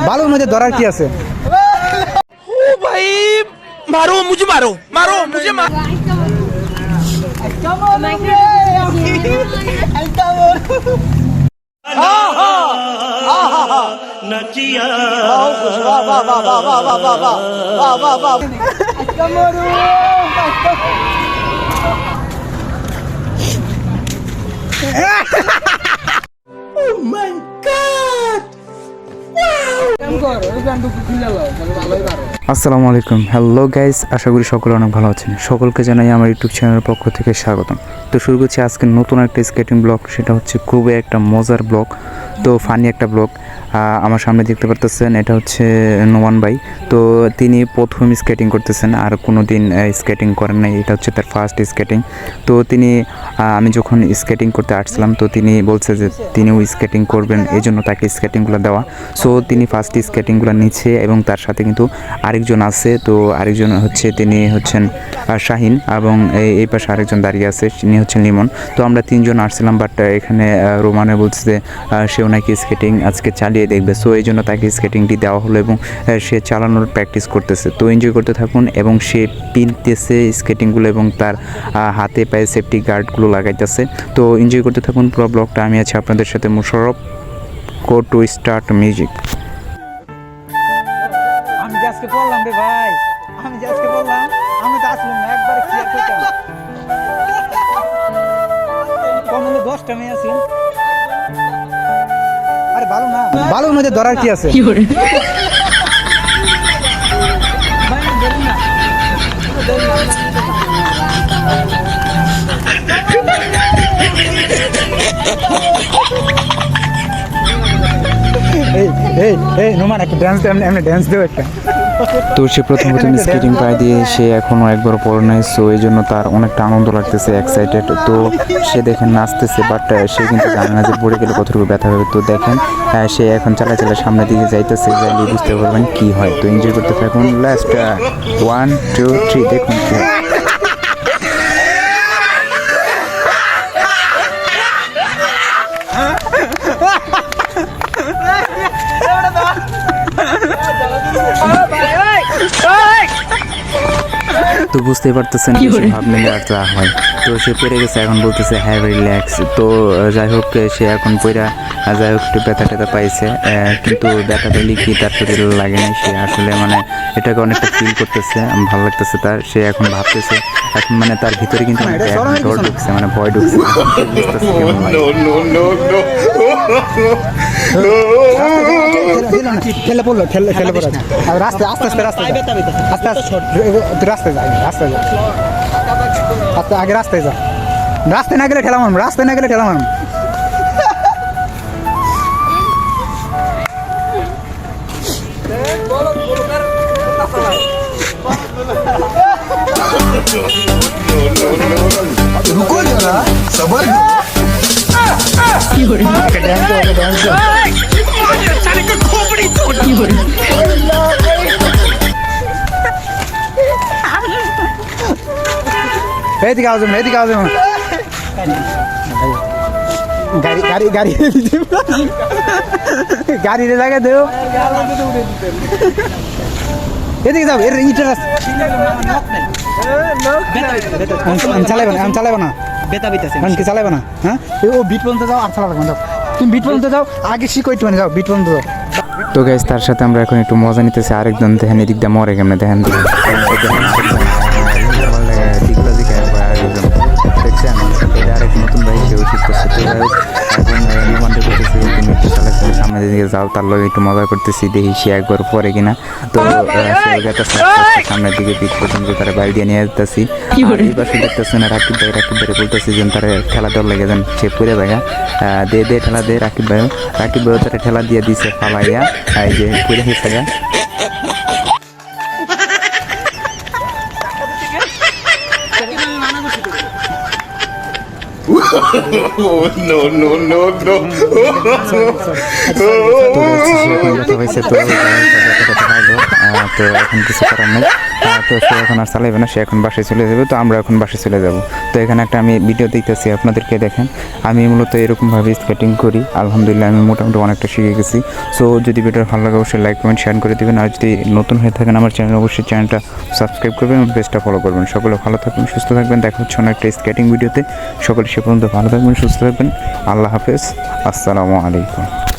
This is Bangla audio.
বালুর মধ্যে ধরার কি আছে? ओ भाई मारो मुझे मारो मारो मुझे मारो আসসালামু আলাইকুম, হ্যালো গাইস, আশা করি সকলে অনেক ভালো আছেন। সকলকে জানাই আমার ইউটিউব চ্যানেলের পক্ষ থেকে স্বাগতম। তো শুরু করছি আজকে নতুন একটা স্কেটিং ব্লগ। সেটা হচ্ছে খুবই একটা মজার ব্লগ, তো ফানি একটা ব্লগ। আমার সামনে দেখতে পারতেছেন, এটা হচ্ছে নোমান ভাই। তো তিনি প্রথম স্কেটিং করতেছেন, আর কোনো দিন স্কেটিং করেন নাই। এটা হচ্ছে তার ফার্স্ট স্কেটিং। তো তিনি আমি যখন স্কেটিং করতে আসছিলাম, তো তিনি বলছে যে তিনিও স্কেটিং করবেন, এই জন্য তাকে স্কেটিংগুলো দেওয়া। সো তিনি ফার্স্ট স্কেটিংগুলো নিচ্ছে এবং তার সাথে কিন্তু আরেকজন আছে। তো আরেকজন হচ্ছে তিনি হচ্ছেন শাহিন, এবং এই পাশে আরেকজন দাঁড়িয়ে আছে, তিনি হচ্ছেন লিমন। তো আমরা তিনজন আসছিলাম, বাট এখানে রোমানে বলছে যে সেও নাকি স্কেটিং আজকে চালিয়ে দেখবে। সো এই জন্য তাকে স্কেটিংটি দেওয়া হলো এবং সে চালানোর প্র্যাকটিস করতেছে। তো এনজয় করতে থাকুন, এবং সে পিনতেছে স্কেটিংগুলো এবং তার হাতে পায়ে সেফটি গার্ডগুলো লাগাইতেছে। তো এনজয় করতে থাকুন পুরো ব্লগটা। আমি আছি আপনাদের সাথে Musharraf. Go to start music. আমি যে আজকে বললাম রে ভাই, আমি যে আজকে বললাম, আমি তো আসলাম না, একবারে ক্লিয়ার করতাম। কমলে 10টা মেয়ে আছে। আরে ভালো না, বালুর মধ্যে ধরার কি আছে? এই নোমান একটা ড্যান্স দে, এমনি ড্যান্স দেও একটা। তো সে প্রথম স্কেটিং পায়ে দিয়ে সে এখনও একবার পড়ে নাই। সো এই জন্য তার অনেকটা আনন্দ লাগতেছে, এক্সাইটেড। তো সে দেখেন নাচতেছে, বাট সে কিন্তু জানে না যে পড়ে গেলে কতটুকু ব্যথা হবে। তো দেখেন সে এখন চালা সামনের দিকে যাইতেছে, যাইলে বুঝতে পারবেন কি হয়। তো এনজয় করতে থাকুন। লাস্ট 1 2 3 দেখুন কি হয়। তো বুঝতেই পারতেছেন ভাব নিলে আর যা হয়। তো সে পেরে গেছে, এখন বলতেছে হ্যাভ রিল্যাক্স। তো যাই হোক, সে এখন পইরা যাই হোক একটু ব্যথা ট্যাথা পাইছে, কিন্তু ব্যথা পেলে কি তার শরীরে লাগে নাই। সে আসলে মানে এটাকে অনেকটা ফিল করতেছে, ভালো লাগতেছে তার। সে এখন ভাবতেছে, এখন মানে তার ভিতরে কিন্তু ডর ঢুকছে, মানে ভয় ঢুকছে। ঠেলে পড়লো, ঠেলে পড়ে রাস্তায় আস্তে আস্তে রাস্তায় আস্তে আস্তে রাস্তায় যায়, রাস্তায় যা আস্তে, আগে রাস্তায় যা। রাস্তায় না গেলে ঠেলা মারম, রাস্তায় না গেলে ঠেলা মারম। रुको जरा, सबर এদিকে আওয়াজ না, এদিকে আওয়াজ না। গাড়ি গাড়ি গাড়ি গাড়িতে জায়গা দেও, এদিকে যাও। এর ইটার আমি চালাইব না, আমি চালাইব না, বেতা বেতাছে কি চালাইব না। হ্যাঁ, ও বিট পর্যন্ত যাও, আর চালাবো না। তুমি বিট পর্যন্ত যাও, আগে শিখো একটু, মানে যাও বিট পর্যন্ত যাও। তো গাইস, তার সাথে আমরা এখন একটু মজা নিতেছি। আরেকজন দেখেন এদিক দিয়ে মরে কেমনে, দেখেন দেখছেন। এটা আরেক নতুন ভাই, সেও শিখতেছে। তো যাই হোক, এখন নোমানটা করতেছি, তুমি একটু চালাচ্ছি, সামনের দিকে যাও, তার লগে একটু মজা করতেছি, দেখি সে একবার পরে কিনা। তো সামনের দিকে পিঠ পর্যন্ত তারা বাড়ি দিয়ে নিয়ে যেতেছি। এই পাশে দেখতেছেন রাকিব ভাই বলতেছি যে তারা ঠেলা দেওয়ার লেগে যান, সে পরে ভাইয়া দে ঠেলা দে। রাকিব ভাইও তারা ঠেলা দিয়ে দিছে ফালাইয়া, এই যে পরে গেছে। তো এখন কিছু করার নেই। তো সে এখন আর চালাইবে না, সে এখন বাসায় চলে যাবে। তো আমরা এখন বাসায় চলে যাব। তো এখানে একটা আমি ভিডিও দেখতেছি, আপনাদেরকে দেখেন। আমি মূলত এরকমভাবে স্কেটিং করি, আলহামদুলিল্লাহ আমি মোটামুটি অনেকটা শিখে গেছি। সো যদি ভিডিও ভালো লাগে অবশ্যই লাইক কমেন্ট শেয়ার করে দেবেন। আর যদি নতুন হয়ে থাকেন আমার চ্যানেল, অবশ্যই চ্যানেলটা সাবস্ক্রাইব করবেন এবং পেজটা ফলো করবেন। সকলে ভালো থাকবেন, সুস্থ থাকবেন। দেখা হচ্ছে অনেক একটা স্কেটিং ভিডিওতে। সকলে সে পর্যন্ত ভালো থাকবেন, সুস্থ থাকবেন। আল্লাহ হাফেজ, আসসালামু আলাইকুম।